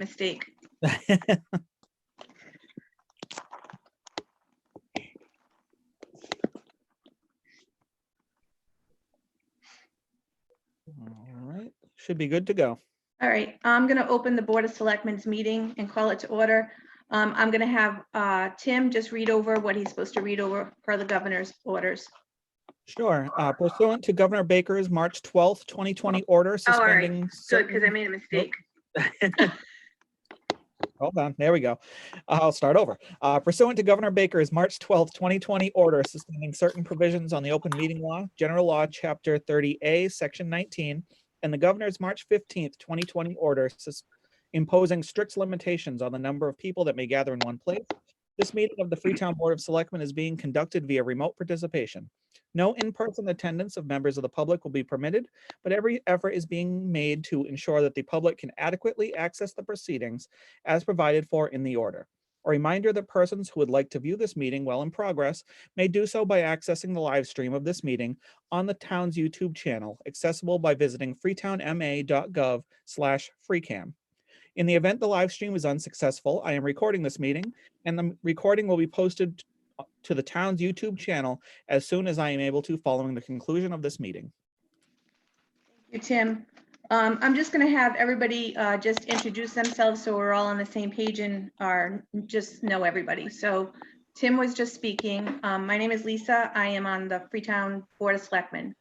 Mistake. All right, should be good to go. All right, I'm going to open the Board of Selectmen's meeting and call it to order. I'm going to have Tim just read over what he's supposed to read over per the governor's orders. Sure. Pursuant to Governor Baker's March 12th, 2020 order Oh, all right, suspending good, because I made a mistake. Hold on, there we go. I'll start over. Pursuant to Governor Baker's March 12th, 2020 order suspending certain provisions on the open meeting law, general law, chapter 30A, section 19, and the governor's March 15th, 2020 order imposing strict limitations on the number of people that may gather in one place. This meeting of the Freetown Board of Selectmen is being conducted via remote participation. No in-person attendance of members of the public will be permitted, but every effort is being made to ensure that the public can adequately access the proceedings as provided for in the order. A reminder that persons who would like to view this meeting while in progress may do so by accessing the live stream of this meeting on the town's YouTube channel, accessible by visiting freetownma.gov/freecam. In the event the live stream is unsuccessful, I am recording this meeting, and the recording will be posted to the town's YouTube channel as soon as I am able to following the conclusion of this meeting. Thank you, Tim. I'm just going to have everybody just introduce themselves so we're all on the same page and just know everybody. So Tim was just speaking. My name is Lisa. I am on the Freetown Board of Selectmen.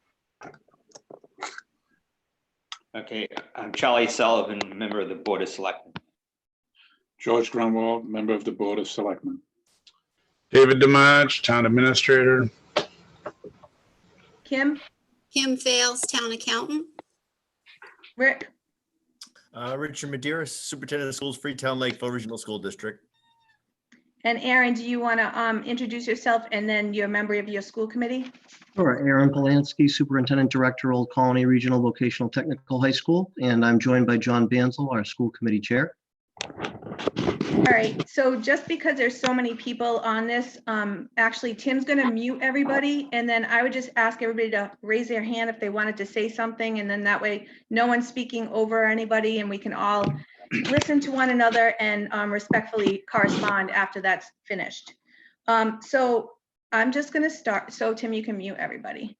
Okay, I'm Charlie Sullivan, member of the Board of Selectmen. George Grunwald, member of the Board of Selectmen. David DeMarch, Town Administrator. Kim, Fails, Town Accountant. Rick, Richard Medeiros, Superintendent of Schools, Freetown Lakeville Regional School District. and Aaron, do you want to introduce yourself and then you're a member of your school committee? Sure, Aaron Polanski, Superintendent Director, Old Colony Regional Vocational Technical High School, and I'm joined by John Bansel, our school committee chair. All right, so just because there's so many people on this, actually Tim's going to mute everybody, and then I would just ask everybody to raise their hand if they wanted to say something, and then that way no one's speaking over anybody and we can all listen to one another and respectfully correspond after that's finished. So I'm just going to start. So Tim, you can mute everybody.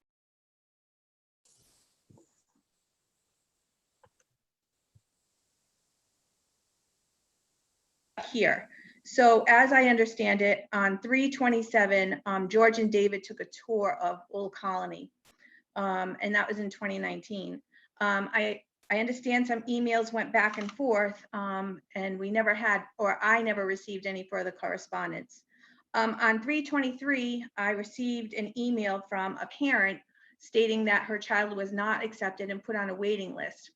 Here. So as I understand it, on 3/27, George and David took a tour of Old Colony, and that was in 2019. I understand some emails went back and forth, and we never had, or I never received any further correspondence. On 3/23, I received an email from a parent stating that her child was not accepted and put on a waiting list.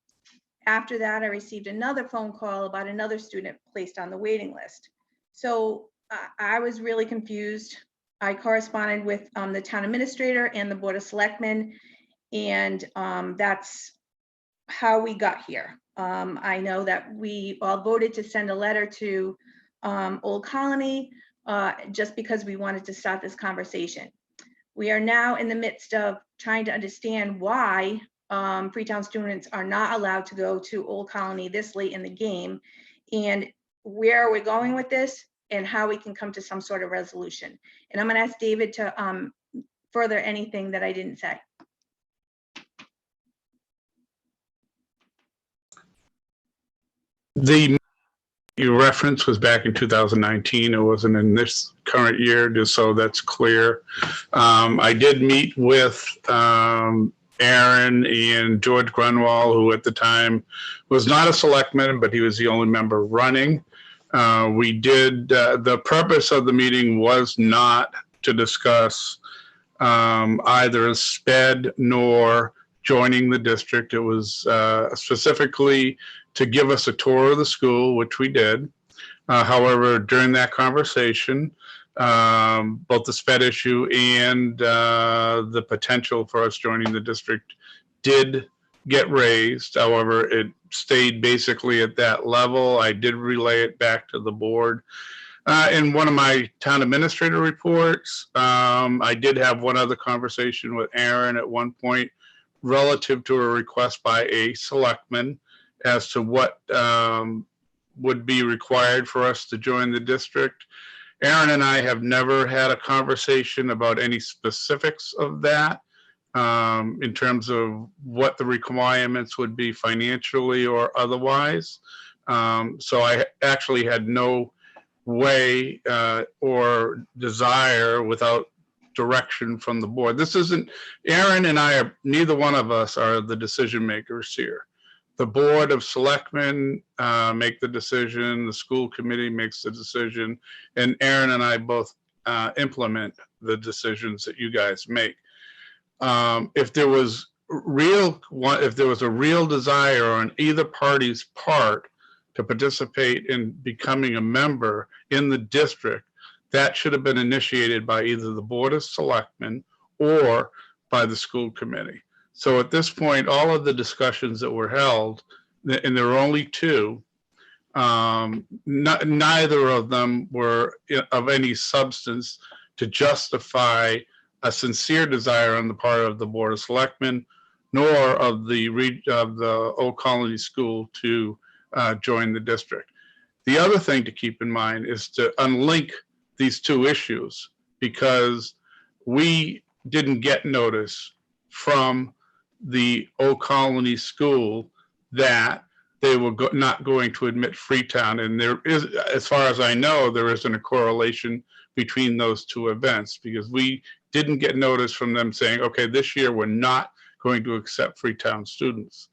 After that, I received another phone call about another student placed on the waiting list. So I was really confused. I corresponded with the town administrator and the Board of Selectmen, and that's how we got here. I know that we all voted to send a letter to Old Colony just because we wanted to start this conversation. We are now in the midst of trying to understand why Freetown students are not allowed to go to Old Colony this late in the game, and where we're going with this and how we can come to some sort of resolution. And I'm going to ask David to further anything that I didn't say. The you reference was back in 2019. It wasn't in this current year, just so that's clear. I did meet with Aaron and George Grunwald, who at the time was not a selectman, but he was the only member running. We did, the purpose of the meeting was not to discuss either a SPED nor joining the district. It was specifically to give us a tour of the school, which we did. However, during that conversation, both the SPED issue and the potential for us joining the district did get raised. However, it stayed basically at that level. I did relay it back to the board. In one of my town administrator reports, I did have one other conversation with Aaron at one point relative to a request by a selectman as to what would be required for us to join the district. Aaron and I have never had a conversation about any specifics of that in terms of what the requirements would be financially or otherwise. So I actually had no way or desire without direction from the board. This isn't, Aaron and I are, neither one of us are the decision makers here. The Board of Selectmen make the decision, the school committee makes the decision, and Aaron and I both implement the decisions that you guys make. If there was a real desire on either party's part to participate in becoming a member in the district, that should have been initiated by either the Board of Selectmen or by the school committee. So at this point, all of the discussions that were held, and there were only two, neither of them were of any substance to justify a sincere desire on the part of the Board of Selectmen, nor of the Old Colony School to join the district. The other thing to keep in mind is to unlink these two issues, because we didn't get notice from the Old Colony School that they were not going to admit Freetown. And there is, as far as I know, there isn't a correlation between those two events, because we didn't get notice from them saying, okay, this year we're not going to accept Freetown students.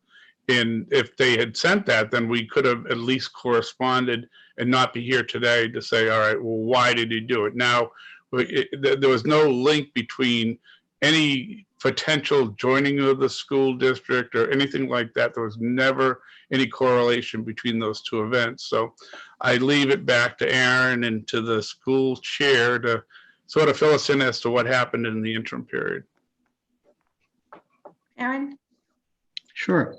And if they had sent that, then we could have at least corresponded and not be here today to say, all right, well, why did he do it? Now, there was no link between any potential joining of the school district or anything like that. There was never any correlation between those two events. So I leave it back to Aaron and to the school chair to sort of fill us in as to what happened in the interim period. Aaron? Sure.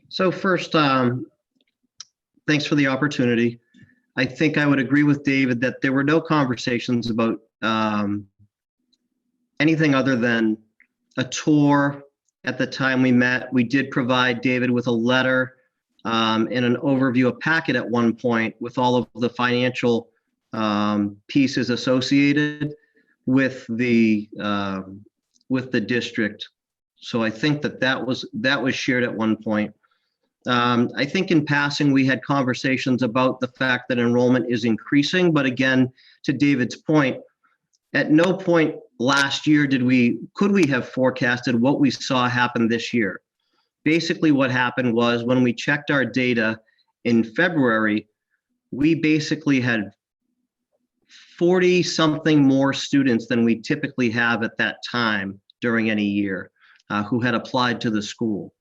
So first, thanks for the opportunity. I think I would agree with David that there were no conversations about anything other than a tour. At the time we met, we did provide David with a letter and an overview, a packet at one point with all of the financial pieces associated with the district. So I think that was shared at one point. I think in passing, we had conversations about the fact that enrollment is increasing, but again, to David's point, at no point last year could we have forecasted what we saw happen this year. Basically what happened was when we checked our data in February, we basically had 40 something more students than we typically have at that time during any year who had applied to the school.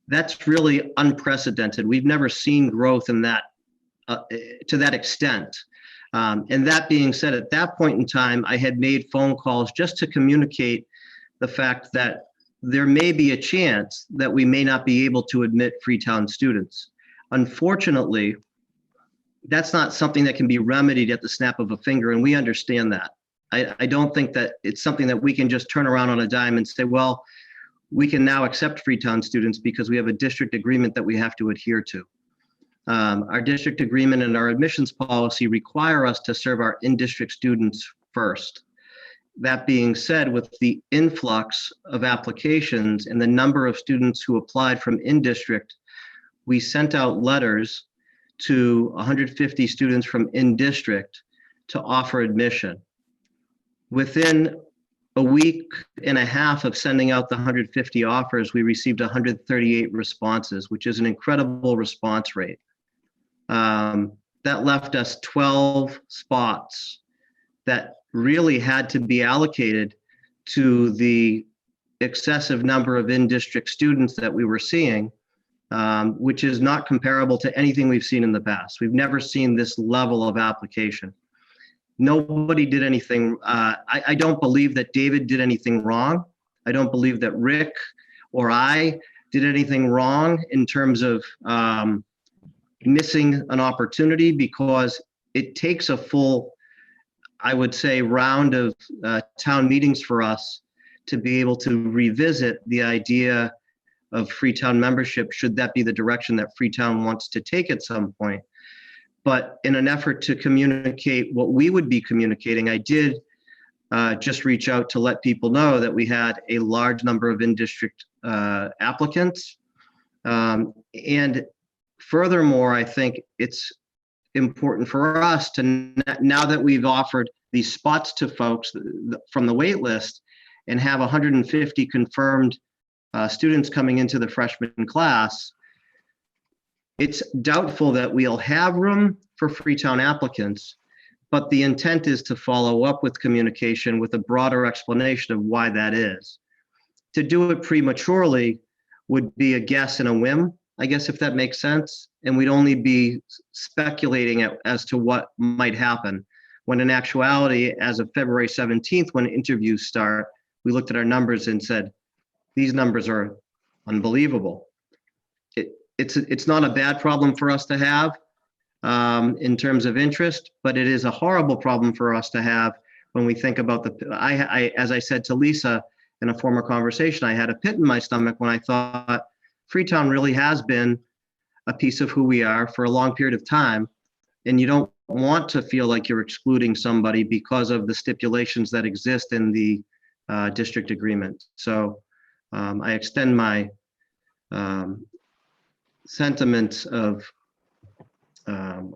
That's really unprecedented. We've never seen growth in that to that extent. And that being said, at that point in time, I had made phone calls just to communicate the fact that there may be a chance that we may not be able to admit Freetown students. Unfortunately, that's not something that can be remedied at the snap of a finger, and we understand that. I don't think that it's something that we can just turn around on a dime and say, well, we can now accept Freetown students because we have a district agreement that we have to adhere to. Our district agreement and our admissions policy require us to serve our in-district students first. That being said, with the influx of applications and the number of students who applied from in-district, we sent out letters to 150 students from in-district to offer admission. Within a week and a half of sending out the 150 offers, we received 138 responses, which is an incredible response rate. That left us 12 spots that really had to be allocated to the excessive number of in-district students that we were seeing, which is not comparable to anything we've seen in the past. We've never seen this level of application. Nobody did anything. I don't believe that David did anything wrong. I don't believe that Rick or I did anything wrong in terms of missing an opportunity, because it takes a full, I would say, round of town meetings for us to be able to revisit the idea of Freetown membership, should that be the direction that Freetown wants to take at some point. But in an effort to communicate what we would be communicating, I did just reach out to let people know that we had a large number of in-district applicants. And furthermore, I think it's important for us to, now that we've offered these spots to folks from the wait list and have 150 confirmed students coming into the freshman class, it's doubtful that we'll have room for Freetown applicants, but the intent is to follow up with communication with a broader explanation of why that is. To do it prematurely would be a guess and a whim, I guess, if that makes sense. And we'd only be speculating as to what might happen. When in actuality, as of February 17th, when interviews start, we looked at our numbers and said, these numbers are unbelievable. It's not a bad problem for us to have in terms of interest, but it is a horrible problem for us to have when we think about as I said to Lisa in a former conversation, I had a pit in my stomach when I thought Freetown really has been a piece of who we are for a long period of time. And you don't want to feel like you're excluding somebody because of the stipulations that exist in the district agreement. So I extend my sentiments of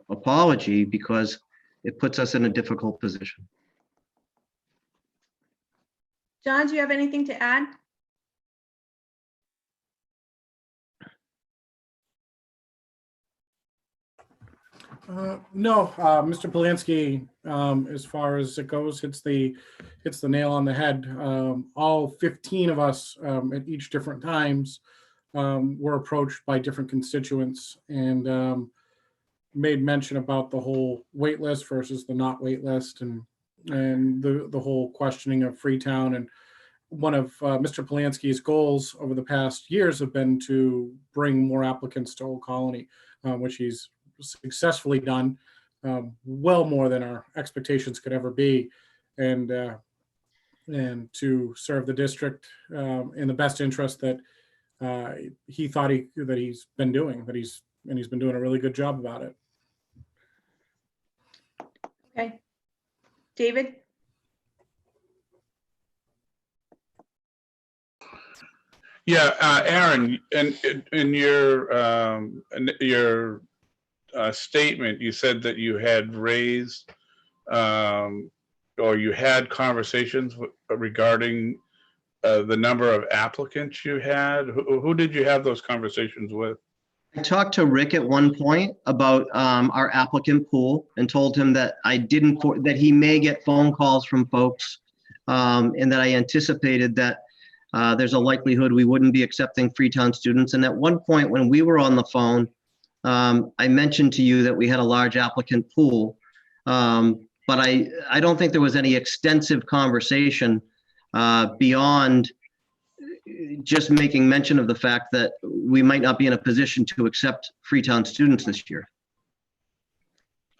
apology because it puts us in a difficult position. John, do you have anything to add? No, Mr. Polanski, as far as it goes, hits the nail on the head. All 15 of us at each different times were approached by different constituents and made mention about the whole wait list versus the not wait list and the whole questioning of Freetown. And one of Mr. Polanski's goals over the past years have been to bring more applicants to Old Colony, which he's successfully done, well more than our expectations could ever be, and to serve the district in the best interest that he thought he's been doing, he's been doing a really good job about it. Okay. David? Yeah, Aaron, in your statement, you said that you had raised or you had conversations regarding the number of applicants you had. Who did you have those conversations with? I talked to Rick at one point about our applicant pool and told him that that he may get phone calls from folks and that I anticipated that there's a likelihood we wouldn't be accepting Freetown students. And at one point when we were on the phone, I mentioned to you that we had a large applicant pool, but I don't think there was any extensive conversation beyond just making mention of the fact that we might not be in a position to accept Freetown students this year.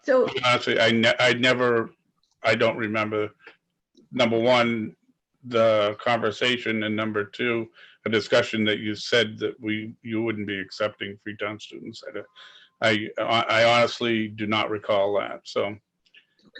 So Honestly, I don't remember, number one, the conversation, and number two, a discussion that you said that you wouldn't be accepting Freetown students. I honestly do not recall that. So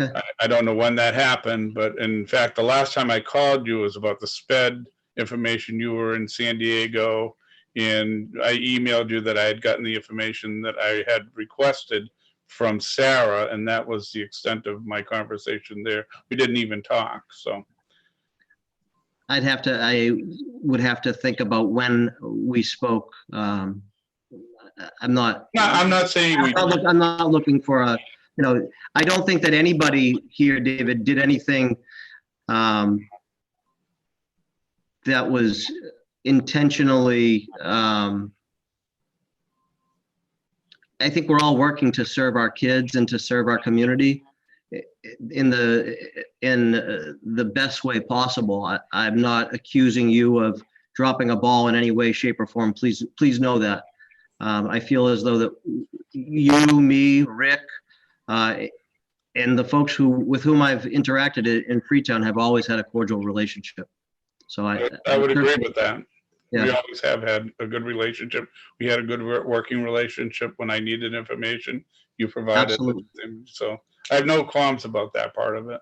Okay. I don't know when that happened, but in fact, the last time I called you was about the SPED information. You were in San Diego, and I emailed you that I had gotten the information that I had requested from Sarah, and that was the extent of my conversation there. We didn't even talk, so. I would have to think about when we spoke. I'm not saying we. I'm not looking for a, I don't think that anybody here, David, did anything that was intentionally, I think we're all working to serve our kids and to serve our community in the best way possible. I'm not accusing you of dropping a ball in any way, shape, or form. Please know that. I feel as though that you, me, Rick, and the folks with whom I've interacted in Freetown have always had a cordial relationship. So I would agree with that. We Yeah. always have had a good relationship. We had a good working relationship when I needed information. You provided it. Absolutely. And so I have no qualms about that part of it.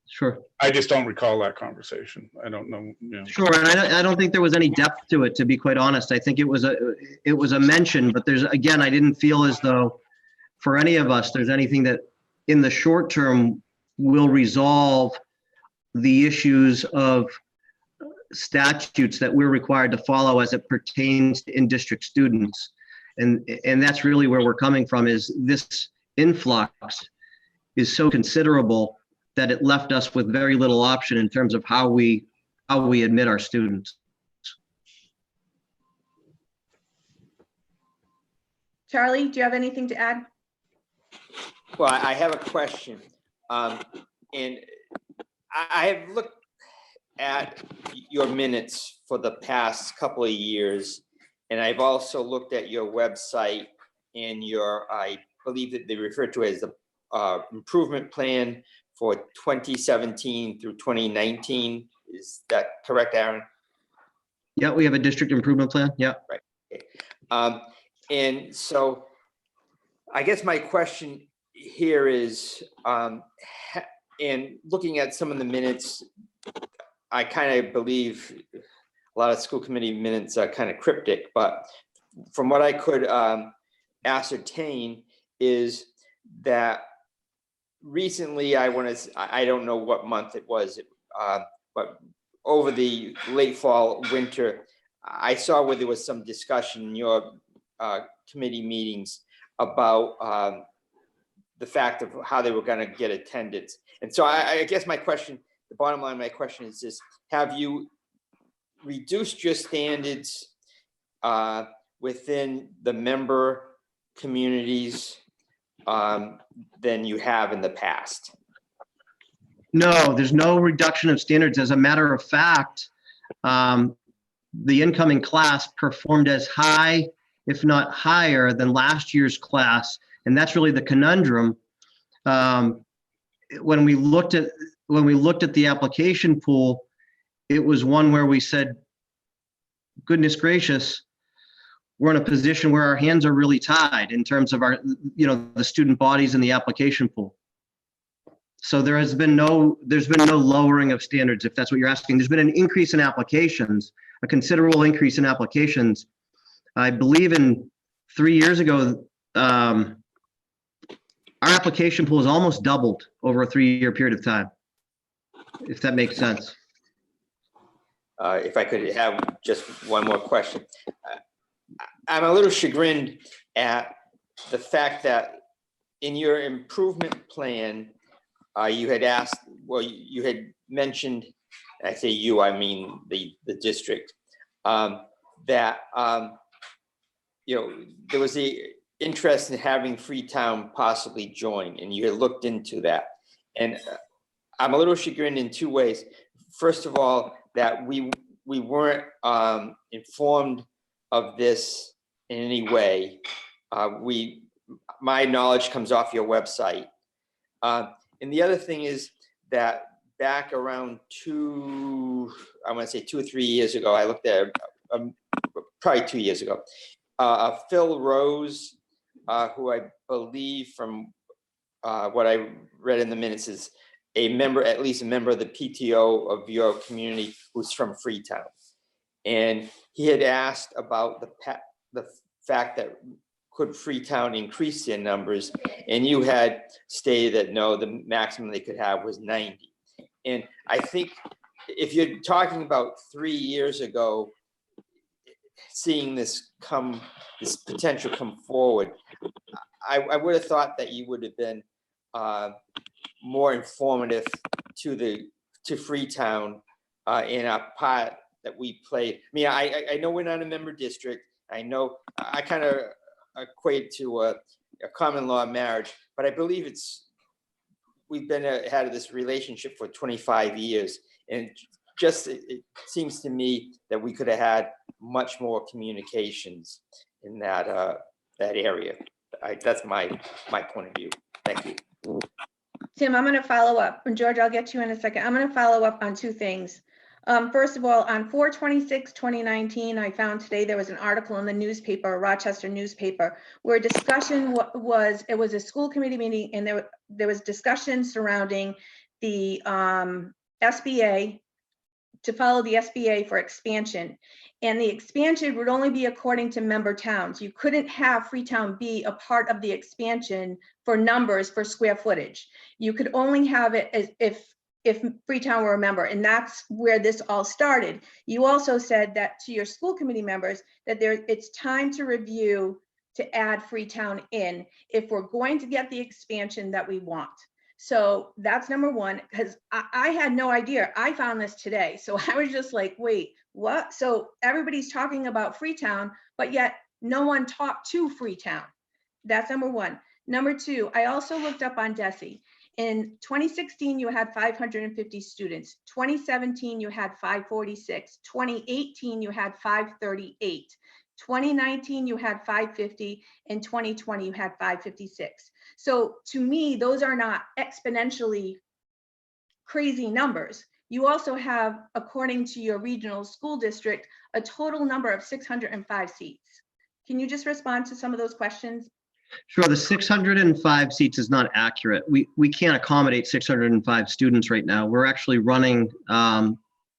Sure. I just don't recall that conversation. I don't know, you know. Sure, and I don't think there was any depth to it, to be quite honest. I think it was a mention, but again, I didn't feel as though for any of us, there's anything that in the short term will resolve the issues of statutes that we're required to follow as it pertains to in-district students. And that's really where we're coming from, is this influx is so considerable that it left us with very little option in terms of how we admit our students. Charlie, do you have anything to add? Well, I have a question. And I have looked at your minutes for the past couple of years, and I've also looked at your website and I believe that they refer to it as the improvement plan for 2017 through 2019. Is that correct, Aaron? Yeah, we have a district improvement plan. Yeah. And so I guess my question here is, and looking at some of the minutes, I kind of believe a lot of school committee minutes are kind of cryptic, but from what I could ascertain is that recently, I don't know what month it was, but over the late fall, winter, I saw where there was some discussion in your committee meetings about the fact of how they were going to get attendance. And so I guess my question, the bottom line of my question is this: have you reduced your standards within the member communities than you have in the past? No, there's no reduction of standards. As a matter of fact, the incoming class performed as high, if not higher, than last year's class, and that's really the conundrum. When we looked at the application pool, it was one where we said, "Goodness gracious, we're in a position where our hands are really tied in terms of our, the student bodies in the application pool." So there's been no lowering of standards, if that's what you're asking. There's been an increase in applications, a considerable increase in applications. I believe in 3 years ago, our application pool has almost doubled over a 3-year period of time, if that makes sense. If I could have just one more question. I'm a little chagrined at the fact that in your improvement plan, you had asked, well, you had mentioned, and I say you, I mean the district, that there was the interest in having Freetown possibly join, and you had looked into that. And I'm a little chagrined in two ways. First of all, that we weren't informed of this in any way. My knowledge comes off your website. And the other thing is that back around 2 or 3 years ago, I looked at probably 2 years ago, Phil Rose, who I believe from what I read in the minutes is at least a member of the PTO of your community who's from Freetown. And he had asked about the fact that could Freetown increase their numbers, and you had stated that no, the maximum they could have was 90. And I think if you're talking about 3 years ago, seeing this potential come forward, I would have thought that you would have been more informative to Freetown in a part that we played. I mean, I know we're not a member district. I know I kind of equate to a common law marriage, but I believe we've had this relationship for 25 years, and it seems to me that we could have had much more communications in that area. That's my point of view. Thank you. Tim, I'm going to follow up. And George, I'll get to you in a second. I'm going to follow up on two things. First of all, on 4/26/2019, I found today there was an article in the newspaper, Rochester newspaper, where discussion it was a school committee meeting, and there was discussion surrounding the SBA, to follow the SBA for expansion. And the expansion would only be according to member towns. You couldn't have Freetown be a part of the expansion for numbers for square footage. You could only have it as if Freetown were a member, and that's where this all started. You also said that to your school committee members that it's time to review to add Freetown in if we're going to get the expansion that we want. So that's number one, because I had no idea. I found this today. So I was just like, wait, what? So everybody's talking about Freetown, but yet no one talked to Freetown. That's number one. Number two, I also looked up on DESE. In 2016, you had 550 students. 2017, you had 546. 2018, you had 538. 2019, you had 550. In 2020, you had 556. So to me, those are not exponentially crazy numbers. You also have, according to your regional school district, a total number of 605 seats. Can you just respond to some of those questions? Sure, the 605 seats is not accurate. We can't accommodate 605 students right now. We're actually running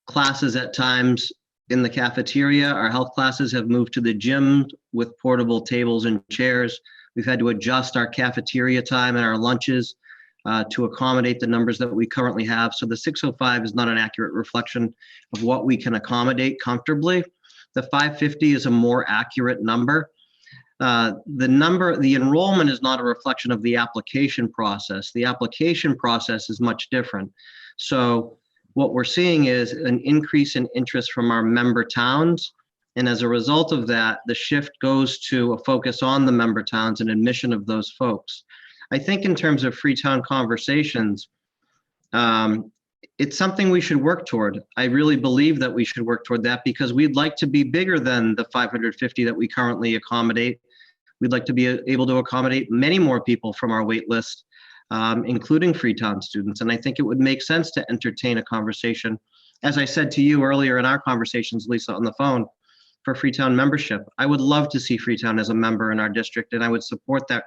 classes at times in the cafeteria. Our health classes have moved to the gym with portable tables and chairs. We've had to adjust our cafeteria time and our lunches to accommodate the numbers that we currently have. So the 605 is not an accurate reflection of what we can accommodate comfortably. The 550 is a more accurate number. The enrollment is not a reflection of the application process. The application process is much different. So what we're seeing is an increase in interest from our member towns. And as a result of that, the shift goes to a focus on the member towns and admission of those folks. I think in terms of Freetown conversations, it's something we should work toward. I really believe that we should work toward that because we'd like to be bigger than the 550 that we currently accommodate. We'd like to be able to accommodate many more people from our wait list, including Freetown students. And I think it would make sense to entertain a conversation, as I said to you earlier in our conversations, Lisa, on the phone, for Freetown membership. I would love to see Freetown as a member in our district, and I would support that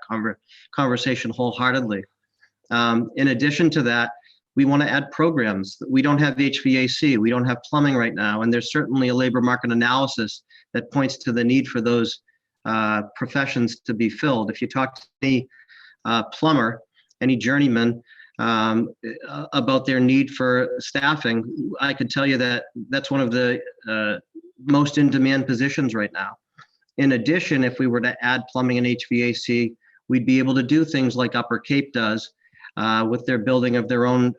conversation wholeheartedly. In addition to that, we want to add programs. We don't have HVAC, we don't have plumbing right now, and there's certainly a labor market analysis that points to the need for those professions to be filled. If you talk to any plumber, any journeyman about their need for staffing, I could tell you that that's one of the most in-demand positions right now. In addition, if we were to add plumbing and HVAC, we'd be able to do things like Upper Cape does with their building of their own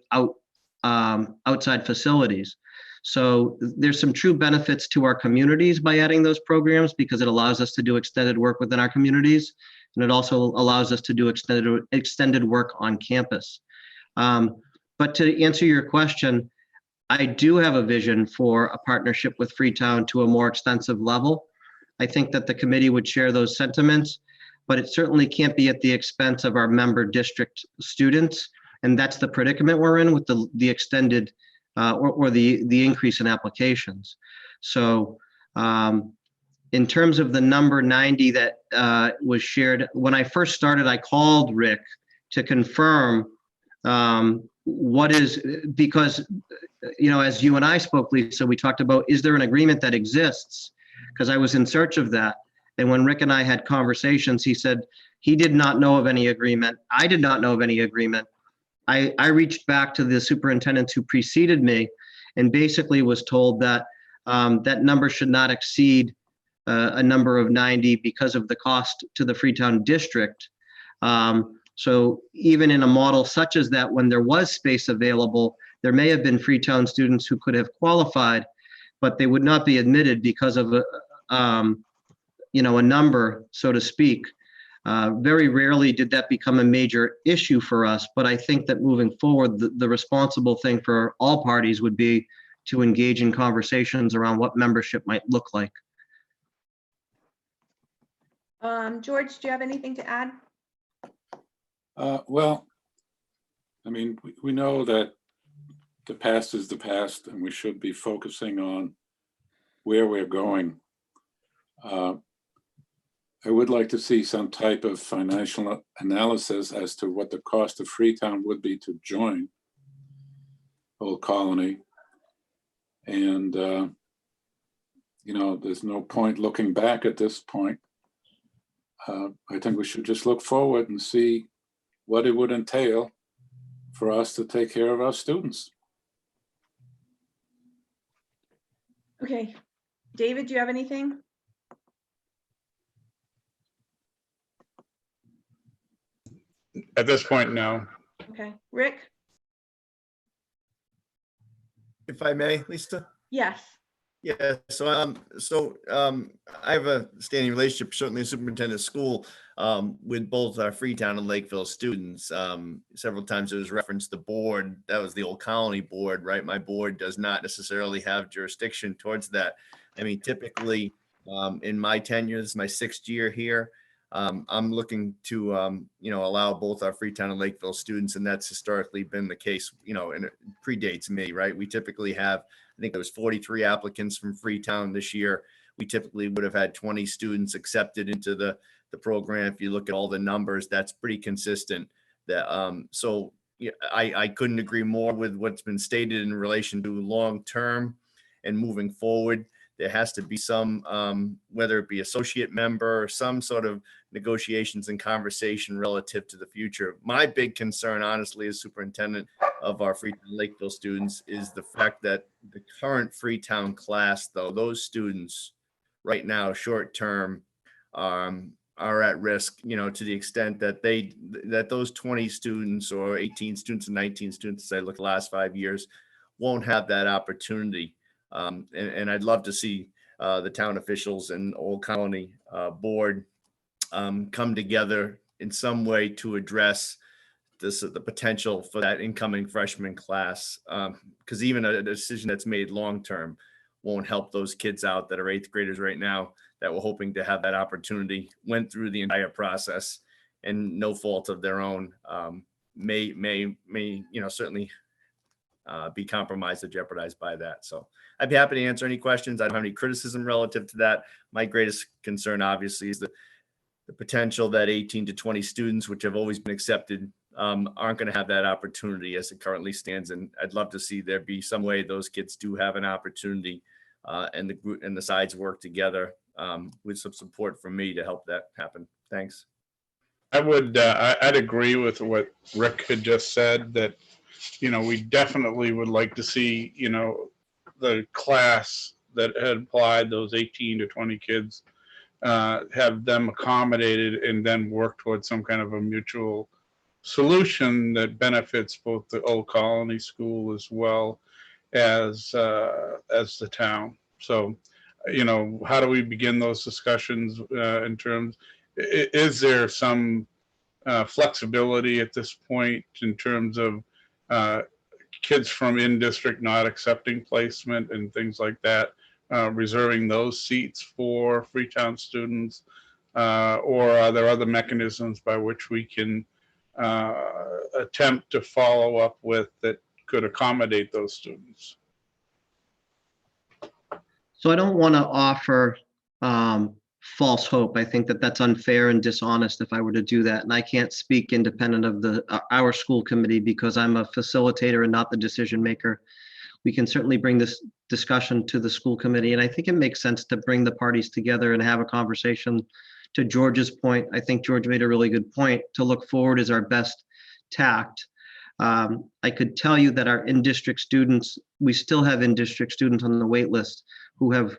outside facilities. So there's some true benefits to our communities by adding those programs because it allows us to do extended work within our communities, and it also allows us to do extended work on campus. But to answer your question, I do have a vision for a partnership with Freetown to a more extensive level. I think that the committee would share those sentiments, but it certainly can't be at the expense of our member district students. And that's the predicament we're in with the extended or the increase in applications. So in terms of the number 90 that was shared, when I first started, I called Rick to confirm what is, because, you know, as you and I spoke, Lisa, we talked about, is there an agreement that exists? Because I was in search of that. And when Rick and I had conversations, he said he did not know of any agreement. I did not know of any agreement. I reached back to the superintendents who preceded me and basically was told that that number should not exceed a number of 90 because of the cost to the Freetown district. So even in a model such as that, when there was space available, there may have been Freetown students who could have qualified, but they would not be admitted because of a number, so to speak. Very rarely did that become a major issue for us, but I think that moving forward, the responsible thing for all parties would be to engage in conversations around what membership might look like. George, do you have anything to add? Well, I mean, we know that the past is the past, and we should be focusing on where we're going. I would like to see some type of financial analysis as to what the cost of Freetown would be to join Old Colony. And, you know, there's no point looking back at this point. I think we should just look forward and see what it would entail for us to take care of our students. Okay, David, do you have anything? At this point, no. Okay, Rick? If I may, Lisa? Yes. Yeah, I have a standing relationship, certainly superintendent of school, with both our Freetown and Lakeville students. Several times it was referenced the board, that was the Old Colony board, right? My board does not necessarily have jurisdiction towards that. I mean, typically, in my tenure, this is my 6th year here, I'm looking to, allow both our Freetown and Lakeville students, and that's historically been the case, and it predates me, right? We typically have, I think there was 43 applicants from Freetown this year. We typically would have had 20 students accepted into the program. If you look at all the numbers, that's pretty consistent. So yeah, I couldn't agree more with what's been stated in relation to long-term and moving forward. There has to be some, whether it be associate member or some sort of negotiations and conversation relative to the future. My big concern, honestly, as superintendent of our Freetown Lakeville students, is the fact that the current Freetown class, though, those students right now, short term, are at risk, to the extent that those 20 students or 18 students and 19 students, as I look at the last 5 years, won't have that opportunity. And I'd love to see the town officials and Old Colony board come together in some way to address the potential for that incoming freshman class. Because even a decision that's made long-term won't help those kids out that are 8th graders right now that were hoping to have that opportunity, went through the entire process, and no fault of their own may certainly be compromised or jeopardized by that. So I'd be happy to answer any questions. I don't have any criticism relative to that. My greatest concern, obviously, is the potential that 18 to 20 students, which have always been accepted, aren't going to have that opportunity as it currently stands. And I'd love to see there be some way those kids do have an opportunity, and the group and the sides work together with some support from me to help that happen. Thanks. I'd agree with what Rick had just said, that, we definitely would like to see, the class that had applied, those 18 to 20 kids, have them accommodated and then work towards some kind of a mutual solution that benefits both the Old Colony school as well as the town. So, how do we begin those discussions in terms, is there some flexibility at this point in terms of kids from in-district not accepting placement and things like that, reserving those seats for Freetown students, or are there other mechanisms by which we can attempt to follow up with that could accommodate those students? So I don't want to offer false hope. I think that that's unfair and dishonest if I were to do that. And I can't speak independent of our school committee because I'm a facilitator and not the decision maker. We can certainly bring this discussion to the school committee. And I think it makes sense to bring the parties together and have a conversation. To George's point, I think George made a really good point. To look forward is our best tact. I could tell you that our in-district students, we still have in-district students on the wait list who have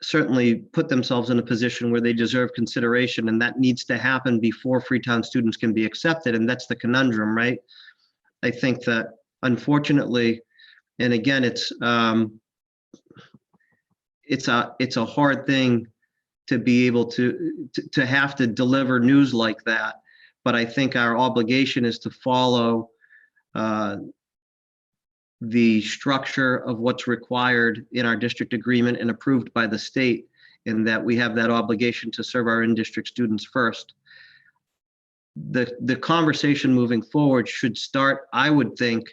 certainly put themselves in a position where they deserve consideration, and that needs to happen before Freetown students can be accepted. And that's the conundrum, right? I think that unfortunately, and again, it's a hard thing to be able to have to deliver news like that. But I think our obligation is to follow the structure of what's required in our district agreement and approved by the state, in that we have that obligation to serve our in-district students first. The conversation moving forward should start, I would think,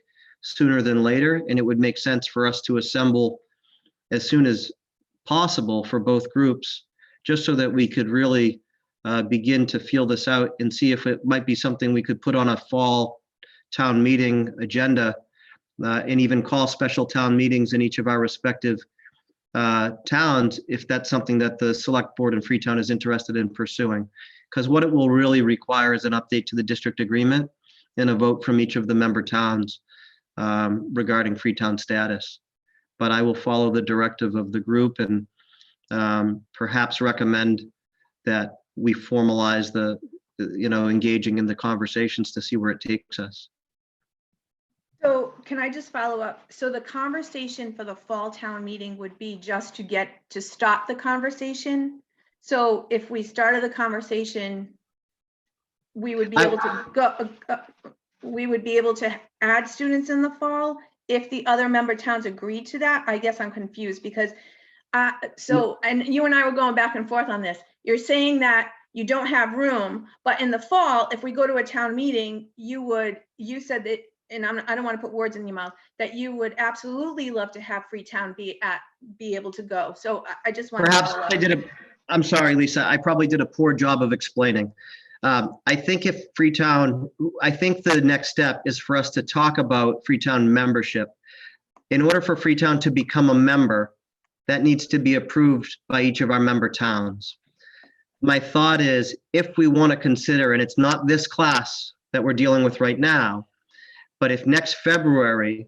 sooner than later, and it would make sense for us to assemble as soon as possible for both groups, just so that we could really begin to feel this out and see if it might be something we could put on a fall town meeting agenda, and even call special town meetings in each of our respective towns, if that's something that the select board in Freetown is interested in pursuing. Because what it will really require is an update to the district agreement and a vote from each of the member towns regarding Freetown status. But I will follow the directive of the group and perhaps recommend that we formalize the, engaging in the conversations to see where it takes us. So can I just follow up? So the conversation for the fall town meeting would be just to stop the conversation. So if we started the conversation, we would be able to go, we would be able to add students in the fall if the other member towns agreed to that. I guess I'm confused because, and you and I were going back and forth on this. You're saying that you don't have room, but in the fall, if we go to a town meeting, you said that, and I don't want to put words in your mouth, that you would absolutely love to have Freetown be able to go. So I just want to I'm sorry, Lisa, I probably did a poor job of explaining. I think the next step is for us to talk about Freetown membership. In order for Freetown to become a member, that needs to be approved by each of our member towns. My thought is, if we want to consider, and it's not this class that we're dealing with right now, but if next February,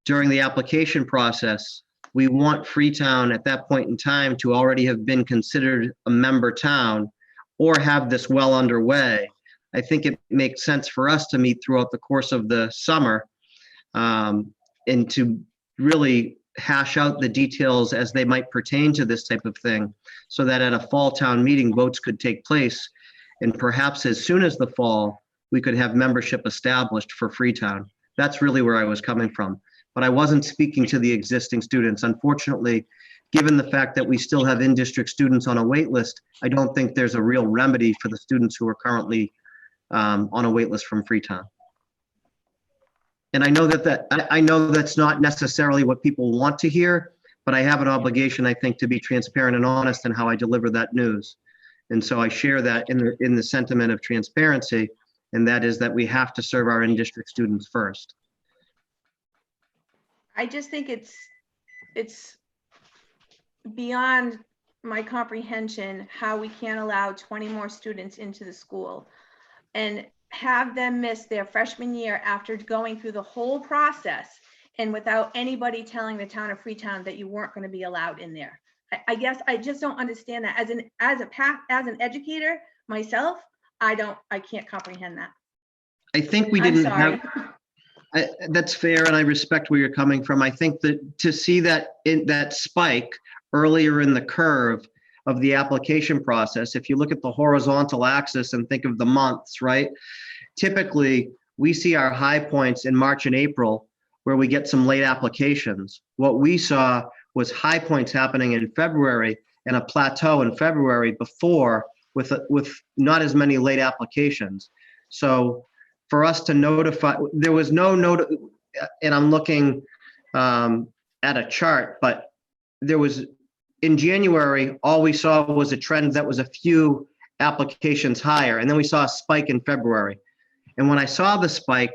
during the application process, we want Freetown at that point in time to already have been considered a member town or have this well underway, I think it makes sense for us to meet throughout the course of the summer and to really hash out the details as they might pertain to this type of thing, so that at a fall town meeting, votes could take place. And perhaps as soon as the fall, we could have membership established for Freetown. That's really where I was coming from. But I wasn't speaking to the existing students. Unfortunately, given the fact that we still have in-district students on a wait list, I don't think there's a real remedy for the students who are currently on a wait list from Freetown. And I know I know that's not necessarily what people want to hear, but I have an obligation, I think, to be transparent and honest in how I deliver that news. And so I share that in the sentiment of transparency, and that is that we have to serve our in-district students first. I just think it's beyond my comprehension how we can't allow 20 more students into the school and have them miss their freshman year after going through the whole process and without anybody telling the town of Freetown that you weren't going to be allowed in there. I guess I just don't understand that. As an educator myself, I can't comprehend that. I think we didn't have. That's fair, and I respect where you're coming from. I think that to see that spike earlier in the curve of the application process, if you look at the horizontal axis and think of the months, right? Typically, we see our high points in March and April where we get some late applications. What we saw was high points happening in February and a plateau in February before with not as many late applications. So for us to notify, there was no note, and I'm looking at a chart, but there was, in January, all we saw was a trend that was a few applications higher, and then we saw a spike in February. And when I saw the spike,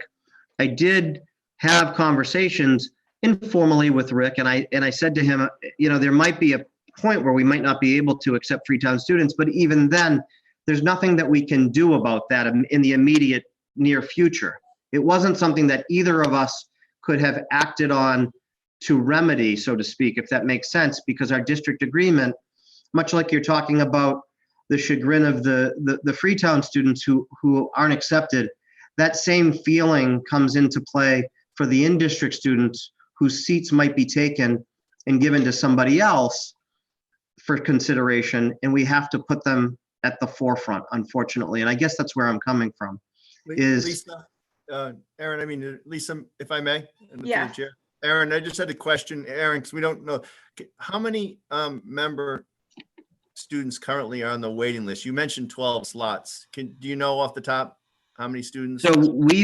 I did have conversations informally with Rick, and I said to him, there might be a point where we might not be able to accept Freetown students, but even then, there's nothing that we can do about that in the immediate near future. It wasn't something that either of us could have acted on to remedy, so to speak, if that makes sense, because our district agreement, much like you're talking about the chagrin of the Freetown students who aren't accepted, that same feeling comes into play for the in-district students whose seats might be taken and given to somebody else for consideration, and we have to put them at the forefront, unfortunately. And I guess that's where I'm coming from. Lisa, Aaron, Lisa, if I may. Yeah. Aaron, I just had a question, Aaron, because we don't know. How many member students currently are on the waiting list? You mentioned 12 slots. Do you know off the top? How many students? So we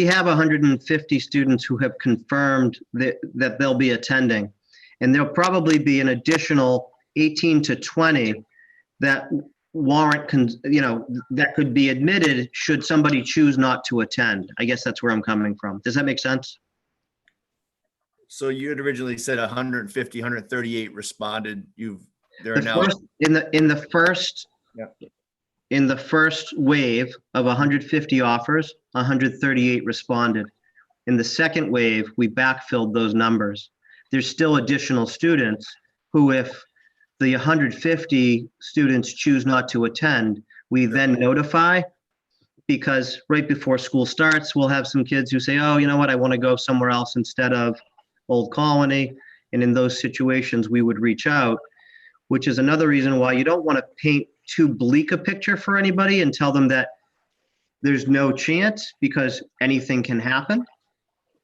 have 150 students who have confirmed that they'll be attending. And there'll probably be an additional 18 to 20 that warrant, that could be admitted should somebody choose not to attend. I guess that's where I'm coming from. Does that make sense? So you had originally said 150, 138 responded. There are The now. first, in the first wave of 150 offers, 138 responded. In the second wave, we backfilled those numbers. There's still additional students who, if the 150 students choose not to attend, we then notify, because right before school starts, we'll have some kids who say, oh, you know what, I want to go somewhere else instead of Old Colony. And in those situations, we would reach out, which is another reason why you don't want to paint too bleak a picture for anybody and tell them that there's no chance, because anything can happen.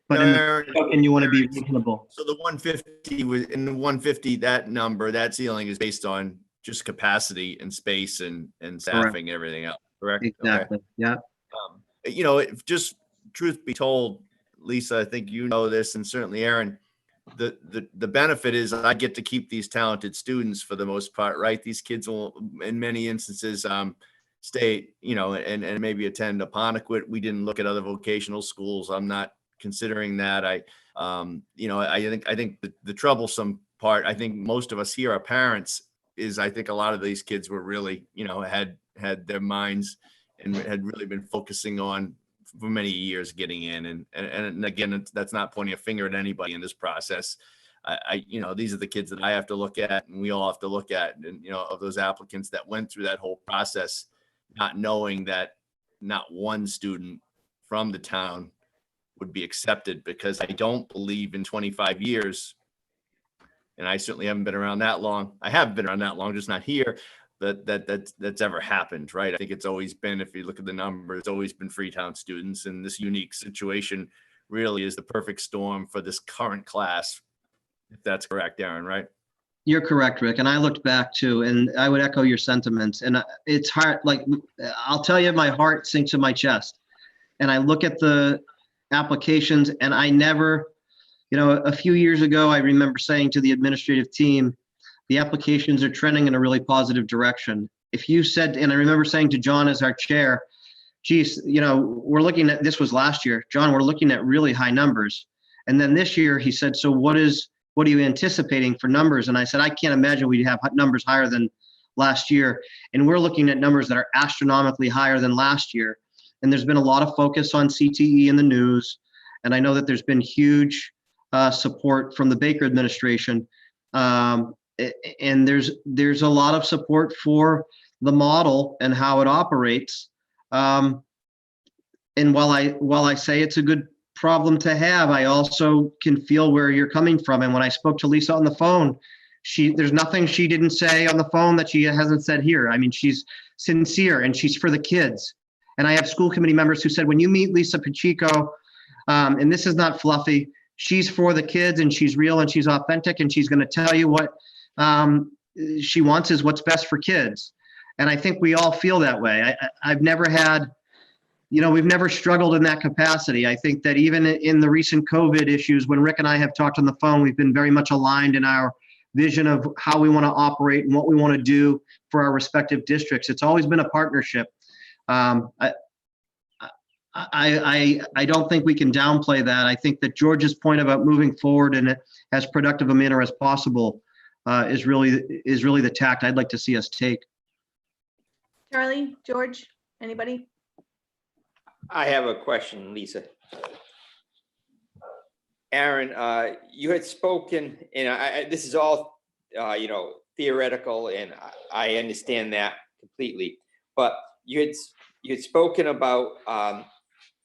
But and you want to be reasonable. So the 150 was in the 150, that number, that ceiling is based on just capacity and space and staffing and everything else, correct? Exactly. Okay. Yeah. If just truth be told, Lisa, I think you know this, and certainly Aaron, the benefit is I get to keep these talented students for the most part, right? These kids will, in many instances, stay, and maybe attend Aponequid. We didn't look at other vocational schools. I'm not considering that. I think the troublesome part, I think most of us here are parents, is I think a lot of these kids were really, had their minds and had really been focusing on for many years getting in. And again, that's not pointing a finger at anybody in this process. These are the kids that I have to look at, and we all have to look at, and, of those applicants that went through that whole process, not knowing that not one student from the town would be accepted, because I don't believe in 25 years, and I certainly haven't been around that long. I have been around that long, just not here, that's ever happened, right? I think it's always been, if you look at the numbers, it's always been Freetown students, and this unique situation really is the perfect storm for this current class, if that's correct, Aaron, right? You're correct, Rick. And I looked back too, and I would echo your sentiments. And it's hard, like, I'll tell you, my heart sinks in my chest. And I look at the applications, and I never, a few years ago, I remember saying to the administrative team, the applications are trending in a really positive direction. If you said, and I remember saying to John as our chair, geez, we're looking at, this was last year, John, we're looking at really high numbers. And then this year he said, so what are you anticipating for numbers? And I said, I can't imagine we'd have numbers higher than last year. And we're looking at numbers that are astronomically higher than last year. And there's been a lot of focus on CTE in the news. And I know that there's been huge support from the Baker administration. And there's a lot of support for the model and how it operates. And while I say it's a good problem to have, I also can feel where you're coming from. And when I spoke to Lisa on the phone, there's nothing she didn't say on the phone that she hasn't said here. I mean, she's sincere, and she's for the kids. And I have school committee members who said, when you meet Lisa Pacheco, and this is not fluffy, she's for the kids, and she's real, and she's authentic, and she's going to tell you what she wants is what's best for kids. And I think we all feel that way. I've never had, we've never struggled in that capacity. I think that even in the recent COVID issues, when Rick and I have talked on the phone, we've been very much aligned in our vision of how we want to operate and what we want to do for our respective districts. It's always been a partnership. I don't think we can downplay that. I think that George's point about moving forward in as productive a manner as possible is really the tact I'd like to see us take. Charlie, George, anybody? I have a question, Lisa. Aaron, you had spoken, and this is all, theoretical, and I understand that completely. But you had spoken about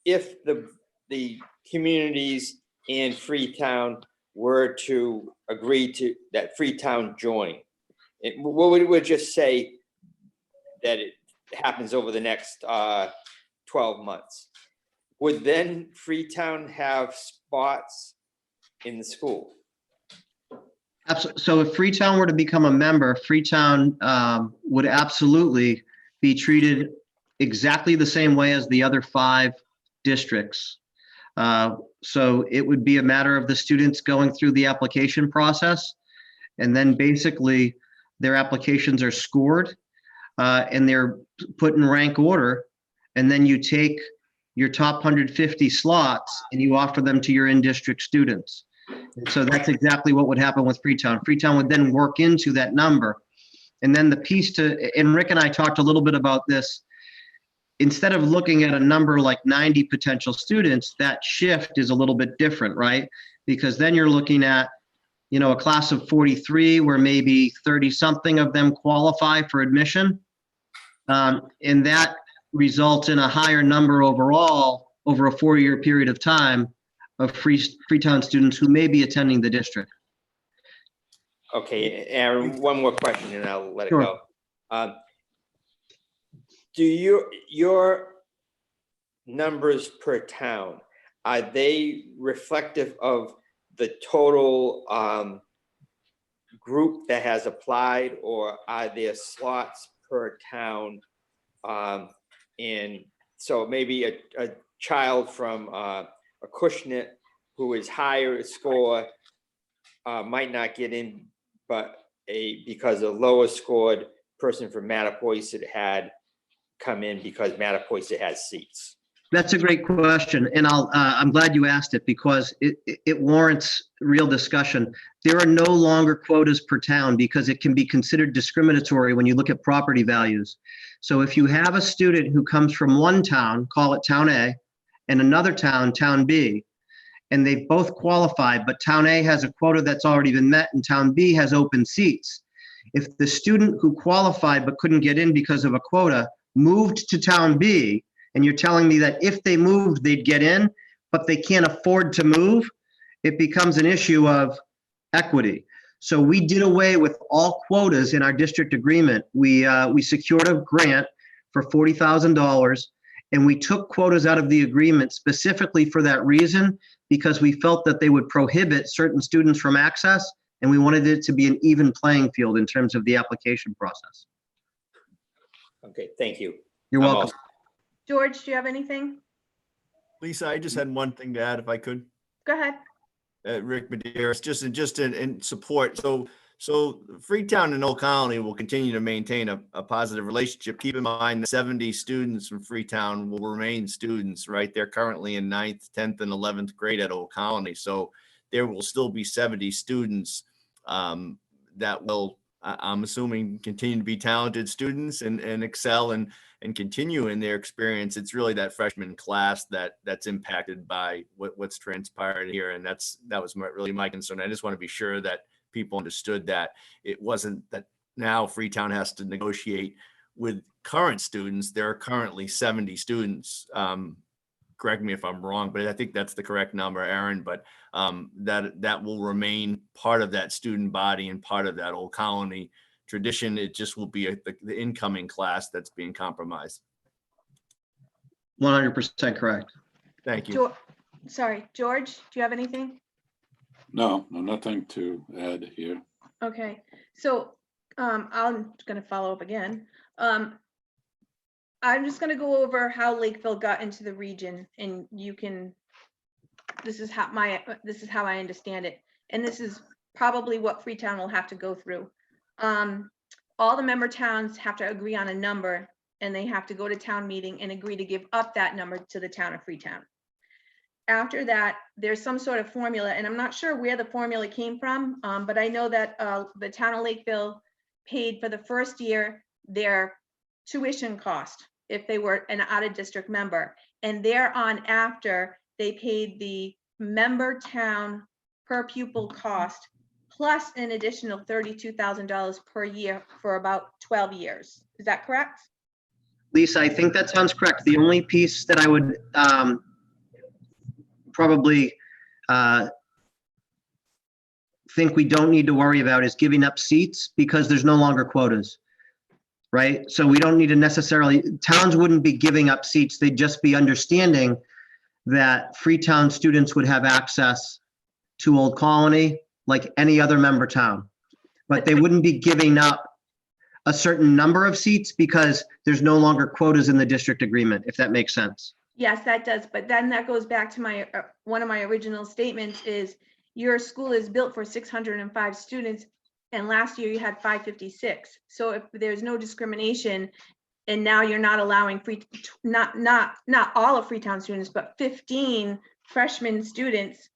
if the communities in Freetown were to agree to that Freetown join, what would we just say that it happens over the next 12 months? Would then Freetown have spots in the school? Absolutely. So if Freetown were to become a member, Freetown would absolutely be treated exactly the same way as the other 5 districts. So it would be a matter of the students going through the application process, and then basically their applications are scored, and they're put in rank order, and then you take your top 150 slots and you offer them to your in-district students. And so that's exactly what would happen with Freetown. Freetown would then work into that number. And then the piece and Rick and I talked a little bit about this, instead of looking at a number like 90 potential students, that shift is a little bit different, right? Because then you're looking at, a class of 43 where maybe 30 something of them qualify for admission. And that results in a higher number overall over a 4-year period of time of Freetown students who may be attending the district. Okay, Aaron, one more question and I'll let it Sure. go. Do your numbers per town, are they reflective of the total group that has applied, or are there slots per town? And so maybe a child from a Acushnet who is higher score might not get in, but because a lower scored person from Mattapoisett had come in because Mattapoisett has seats. That's a great question, and I'm glad you asked it because it warrants real discussion. There are no longer quotas per town because it can be considered discriminatory when you look at property values. So if you have a student who comes from one town, call it Town A, and another town, Town B, and they both qualified, but Town A has a quota that's already been met and Town B has open seats. If the student who qualified but couldn't get in because of a quota moved to Town B, and you're telling me that if they moved, they'd get in, but they can't afford to move, it becomes an issue of equity. So we did away with all quotas in our district agreement. We secured a grant for $40,000, and we took quotas out of the agreement specifically for that reason, because we felt that they would prohibit certain students from access, and we wanted it to be an even playing field in terms of the application process. Okay, thank you. You're I'm welcome. all- George, do you have anything? Lisa, I just had one thing to add if I could. Go ahead. Rick Medeiros, just in support. So Freetown and Old Colony will continue to maintain a positive relationship. Keep in mind that 70 students from Freetown will remain students, right? They're currently in 9th, 10th, and 11th grade at Old Colony. So there will still be 70 students that will, I'm assuming, continue to be talented students and excel and continue in their experience. It's really that freshman class that's impacted by what's transpired here. And that was really my concern. I just want to be sure that people understood that it wasn't that now Freetown has to negotiate with current students. There are currently 70 students. Correct me if I'm wrong, but I think that's the correct number, Aaron, but that will remain part of that student body and part of that Old Colony tradition. It just will be the incoming class that's being compromised. 100% correct. Thank you. Sorry, George, do you have anything? No, nothing to add here. Okay, so I'm going to follow up again. I'm just going to go over how Lakeville got into the region, and this is how I understand it, and this is probably what Freetown will have to go through. All the member towns have to agree on a number, and they have to go to town meeting and agree to give up that number to the town of Freetown. After that, there's some sort of formula, and I'm not sure where the formula came from, but I know that the town of Lakeville paid for the first year their tuition cost if they were an out-of-district member, and thereon after they paid the member town per pupil cost plus an additional $32,000 per year for about 12 years. Is that correct? Lisa, I think that sounds correct. The only piece that I would probably think we don't need to worry about is giving up seats because there's no longer quotas, right? So we don't need to necessarily, towns wouldn't be giving up seats. They'd just be understanding that Freetown students would have access to Old Colony like any other member town, but they wouldn't be giving up a certain number of seats because there's no longer quotas in the district agreement, if that makes sense. Yes, that does. But then that goes back to my, one of my original statements is your school is built for 605 students. And last year you had 556. So if there's no discrimination and now you're not allowing not all of Freetown students, but 15 freshman students,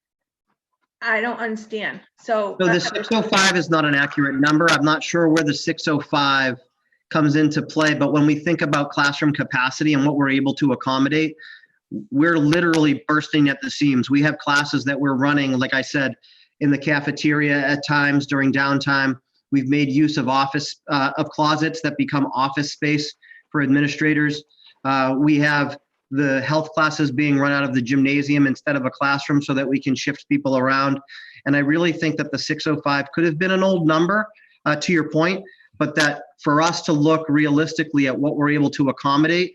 I don't understand. So So the 605 is not an accurate number. I'm not sure where the 605 comes into play, but when we think about classroom capacity and what we're able to accommodate, we're literally bursting at the seams. We have classes that we're running, like I said, in the cafeteria at times during downtime. We've made use of closets that become office space for administrators. We have the health classes being run out of the gymnasium instead of a classroom so that we can shift people around. And I really think that the 605 could have been an old number, to your point, but that for us to look realistically at what we're able to accommodate,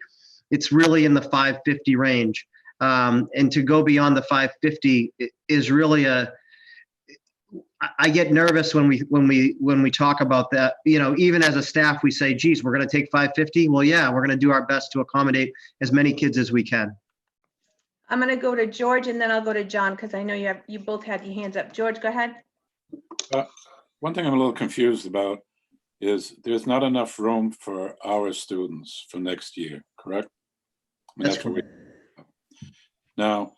it's really in the 550 range. And to go beyond the 550 is really I get nervous when we talk about that. You know, even as a staff, we say, geez, we're going to take 550. Well, yeah, we're going to do our best to accommodate as many kids as we can. I'm going to go to George and then I'll go to John because I know you both had your hands up. George, go ahead. One thing I'm a little confused about is there's not enough room for our students for next year, correct? I mean, That's correct. Now,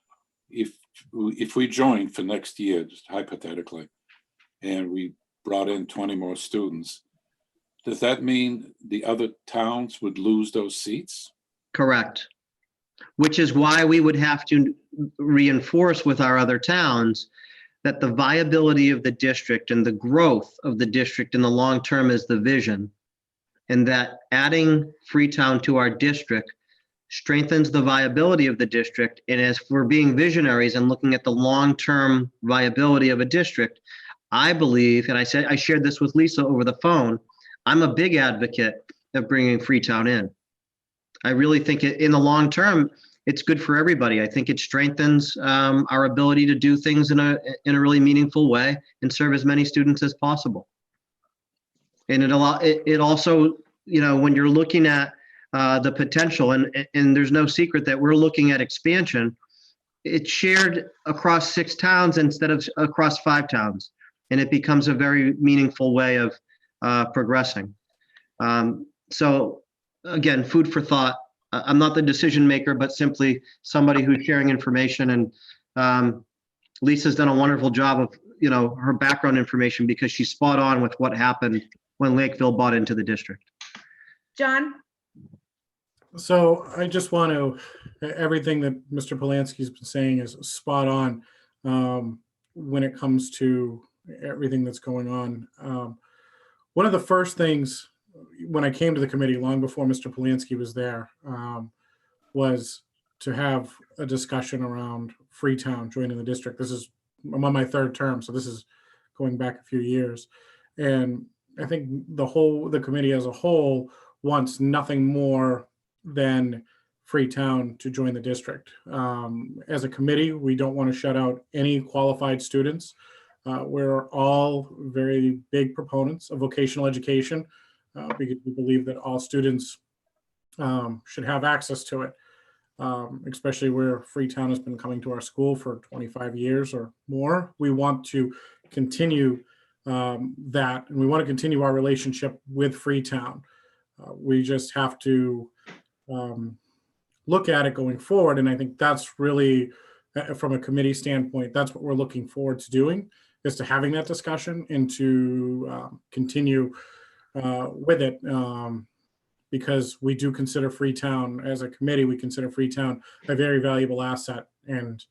if we join for next year, just hypothetically, and we brought in 20 more students, does that mean the other towns would lose those seats? Correct. Which is why we would have to reinforce with our other towns that the viability of the district and the growth of the district in the long term is the vision, and that adding Freetown to our district strengthens the viability of the district. And as we're being visionaries and looking at the long-term viability of a district, I believe, and I shared this with Lisa over the phone, I'm a big advocate of bringing Freetown in. I really think in the long term, it's good for everybody. I think it strengthens our ability to do things in a really meaningful way and serve as many students as possible. And it also, you know, when you're looking at the potential, and there's no secret that we're looking at expansion, it's shared across 6 towns instead of across 5 towns. And it becomes a very meaningful way of progressing. So again, food for thought. I'm not the decision maker, but simply somebody who's sharing information. And Lisa's done a wonderful job of, you know, her background information because she's spot on with what happened when Lakeville bought into the district. John? So I just want to, everything that Mr. Polanski's been saying is spot on when it comes to everything that's going on. One of the first things when I came to the committee long before Mr. Polanski was there was to have a discussion around Freetown joining the district. I'm on my 3rd term, so this is going back a few years. And I think the committee as a whole wants nothing more than Freetown to join the district. As a committee, we don't want to shut out any qualified students. We're all very big proponents of vocational education because we believe that all students should have access to it, especially where Freetown has been coming to our school for 25 years or more. We want to continue that, and we want to continue our relationship with Freetown. We just have to look at it going forward, and I think that's really, from a committee standpoint, that's what we're looking forward to doing, is to having that discussion and to continue with it, because we do consider Freetown, as a committee, we consider Freetown a very valuable asset, and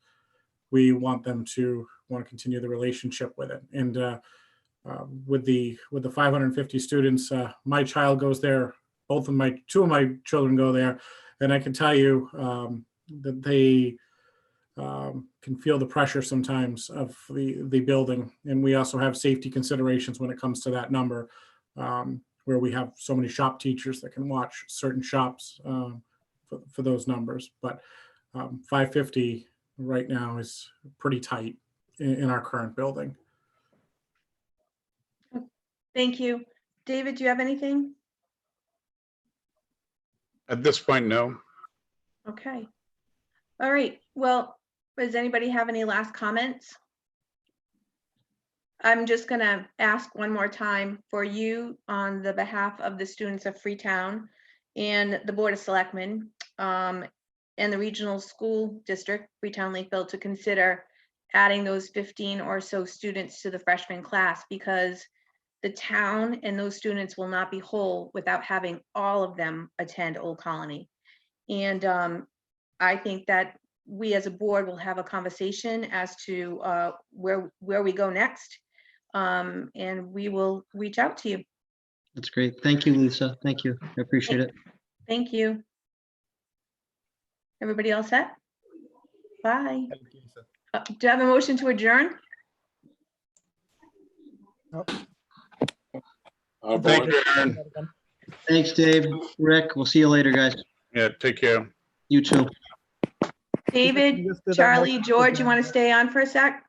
we want them to continue the relationship with it. And with the 550 students, my child goes there. Two of my children go there, and I can tell you that they can feel the pressure sometimes of the building. And we also have safety considerations when it comes to that number, where we have so many shop teachers that can watch certain shops for those numbers. But 550 right now is pretty tight in our current building. Thank you. David, do you have anything? At this point, no. Okay. All right. Well, does anybody have any last comments? I'm just gonna ask one more time for you on the behalf of the students of Freetown and the Board of Selectmen and the Regional School District, Freetown Lakeville, to consider adding those 15 or so students to the freshman class, because the town and those students will not be whole without having all of them attend Old Colony. And I think that we as a board will have a conversation as to where we go next. And we will reach out to you. That's great. Thank you, Lisa. Thank you. I appreciate it. Thank you. Everybody else set? Bye. Do I have a motion to adjourn? Our Thank board- you, Aaron. Thanks, Dave. Rick, we'll see you later, guys. Yeah, take care. You too. David, Just do that Charlie, motion. George, you want to stay on for a sec?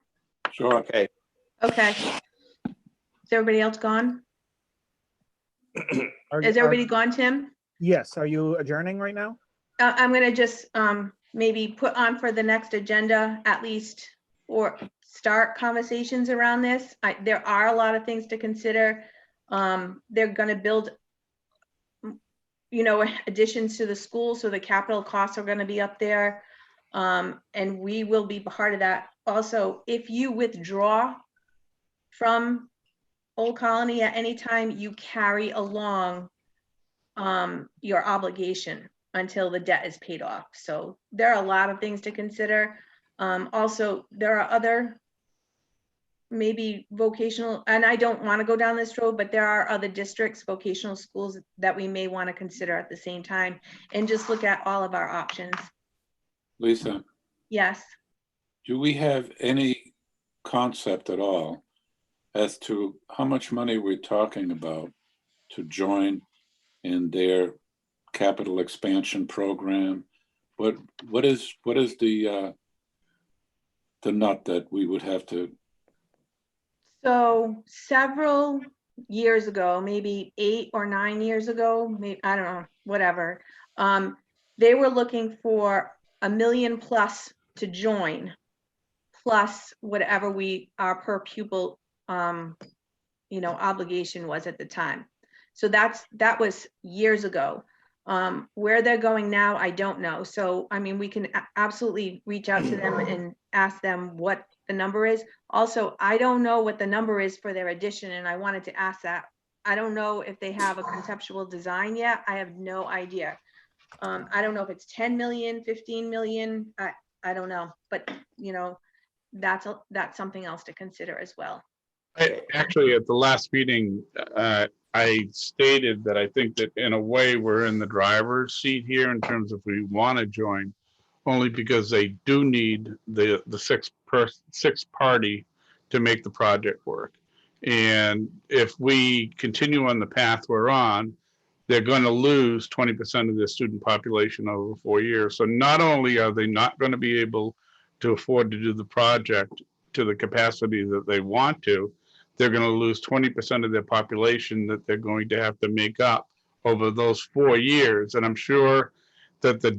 Sure. Okay. Okay. Is everybody else gone? Are- Is are- everybody gone, Tim? Yes, are you adjourning right now? I'm gonna just maybe put on for the next agenda at least, or start conversations around this. There are a lot of things to consider. They're gonna build, you know, additions to the school, so the capital costs are gonna be up there. And we will be part of that. Also, if you withdraw from Old Colony at any time, you carry along your obligation until the debt is paid off. So there are a lot of things to consider. Also, there are other maybe vocational, and I don't want to go down this road, but there are other districts, vocational schools that we may want to consider at the same time and just look at all of our options. Lisa, Yes. do we have any concept at all as to how much money we're talking about to join in their capital expansion program? What is the nut that we would have to? So several years ago, maybe 8 or 9 years ago, maybe, I don't know, whatever. They were looking for $1 million plus to join, plus whatever our per pupil, you know, obligation was at the time. So that was years ago. Where they're going now, I don't know. So, I mean, we can absolutely reach out to them and ask them what the number is. Also, I don't know what the number is for their addition, and I wanted to ask that. I don't know if they have a conceptual design yet. I have no idea. I don't know if it's 10 million, 15 million. I don't know, but you know, that's something else to consider as well. Actually, at the last meeting, I stated that I think that in a way we're in the driver's seat here in terms of we want to join, only because they do need the sixth party to make the project work. And if we continue on the path we're on, they're going to lose 20% of their student population over 4 years. So not only are they not going to be able to afford to do the project to the capacity that they want to, they're going to lose 20% of their population that they're going to have to make up over those 4 years. And I'm sure that the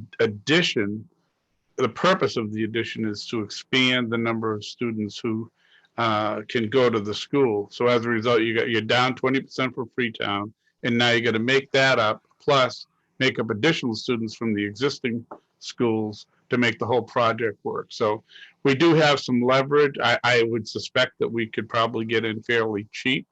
purpose of the addition is to expand the number of students who can go to the school. So as a result, you're down 20% for Freetown, and now you got to make that up, plus make up additional students from the existing schools to make the whole project work. So we do have some leverage. I would suspect that we could probably get in fairly cheap.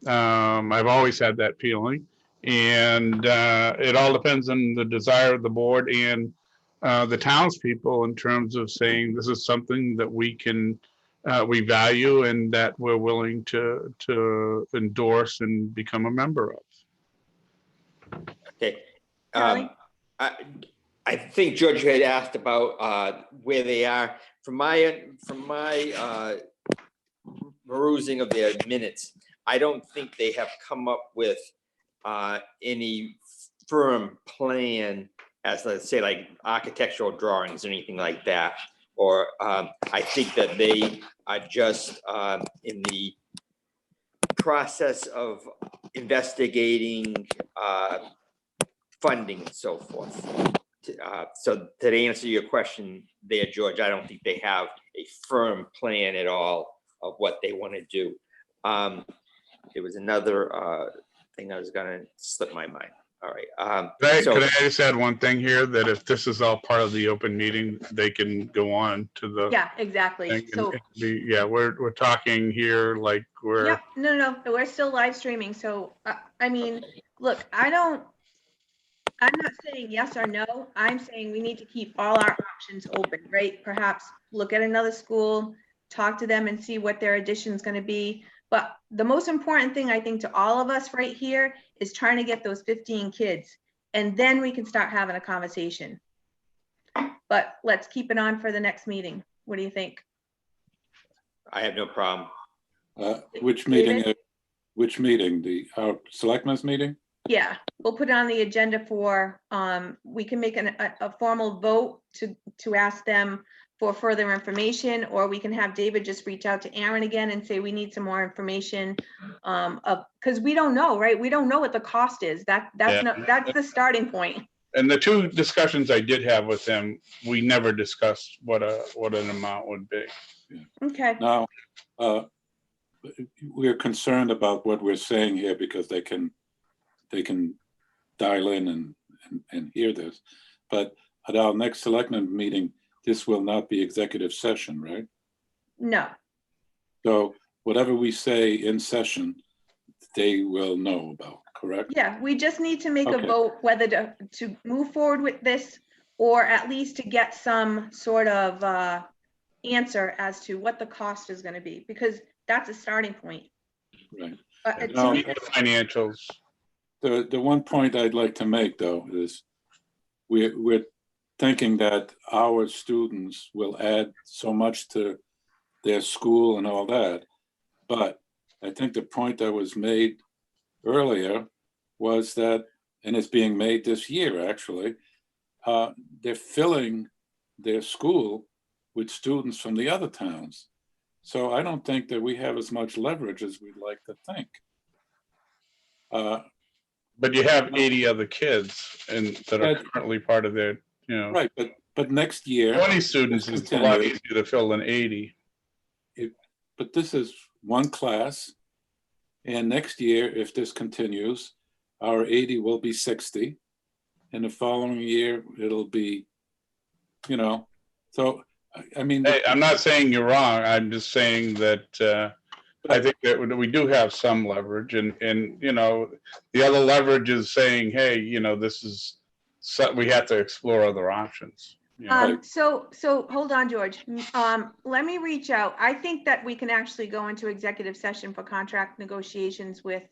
I've always had that feeling. And it all depends on the desire of the board and the townspeople in terms of saying this is something that we value and that we're willing to endorse and become a member of. Okay. Charlie? I think George had asked about where they are. From my perusing of their minutes, I don't think they have come up with any firm plan as, let's say, like architectural drawings or anything like that. Or I think that they are just in the process of investigating funding and so forth. So to answer your question there, George, I don't think they have a firm plan at all of what they want to do. There was another thing that was gonna slip my mind. All right. Could I just add one thing here, that if this is all part of the open meeting, they can go on to the. Yeah, exactly. thing and So, yeah, we're talking here like we're. yep, no, we're still live streaming. So, I mean, look, I'm not saying yes or no. I'm saying we need to keep all our options open, right? Perhaps look at another school, talk to them and see what their addition is going to be. But the most important thing I think to all of us right here is trying to get those 15 kids, and then we can start having a conversation. But let's keep it on for the next meeting. What do you think? I have no problem. Which David? meeting? Which meeting? Our selectmen's meeting? Yeah, we'll put it on the agenda for, we can make a formal vote to ask them for further information, or we can have David just reach out to Aaron again and say, we need some more information. Because we don't know, right? We don't know what the cost is. That's the starting point. And the two discussions I did have with them, we never discussed what an amount would be. Okay. Now, we're concerned about what we're saying here because they can dial in and hear this. But at our next selectmen meeting, this will not be executive session, right? No. So whatever we say in session, they will know about, correct? Yeah, we just need to make a Okay. vote whether to move forward with this, or at least to get some sort of answer as to what the cost is going to be, because that's a starting point. Right. To No, me, The financials. The one point I'd like to make, though, is we're thinking that our students will add so much to their school and all that. But I think the point that was made earlier was that, and it's being made this year, actually, they're filling their school with students from the other towns. So I don't think that we have as much leverage as we'd like to think. But you have 80 other kids that are currently part of their, Right, but next year. 20 students is a lot easier to fill than 80. But this is one class. And next year, if this continues, our 80 will be 60. And the following year, it'll be, so, I mean. Hey, I'm not saying you're wrong. I'm just saying that I think that we do have some leverage, and the other leverage is saying, hey, this is, we have to explore other options. So hold on, George. Let me reach out. I think that we can actually go into executive session for contract negotiations with,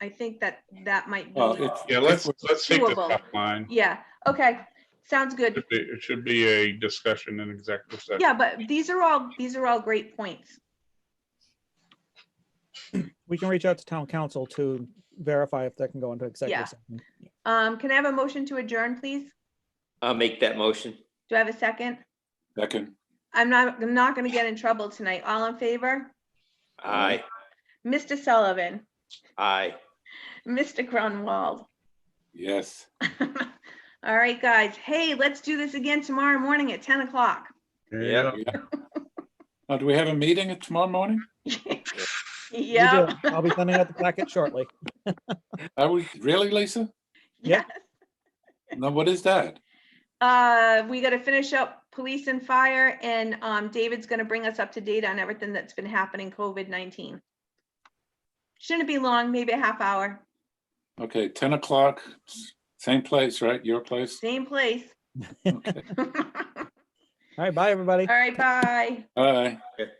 I think that might be. Yeah, let's take this doable. offline. Yeah, okay, sounds good. It should be a discussion in executive session. Yeah, but these are all great points. We can reach out to town council to verify if that can go into executive session. Can I have a motion to adjourn, please? I'll make that motion. Do I have a second? Second. I'm not going to get in trouble tonight. All in favor? Aye. Mr. Sullivan, Aye. Mr. Grunwald. Yes. All right, guys. Hey, let's do this again tomorrow morning at 10 o'clock. Yep. Now, do we have a meeting tomorrow morning? Yeah. I'll be sending out the packet shortly. Are we really, Lisa? Yes. No, what is that? We got to finish up police and fire, and David's going to bring us up to date on everything that's been happening COVID-19. Shouldn't be long, maybe a half hour. Okay, 10 o'clock, same place, right? Your place? Same place. Okay. All right, bye, everybody. All right, bye. Bye. Okay.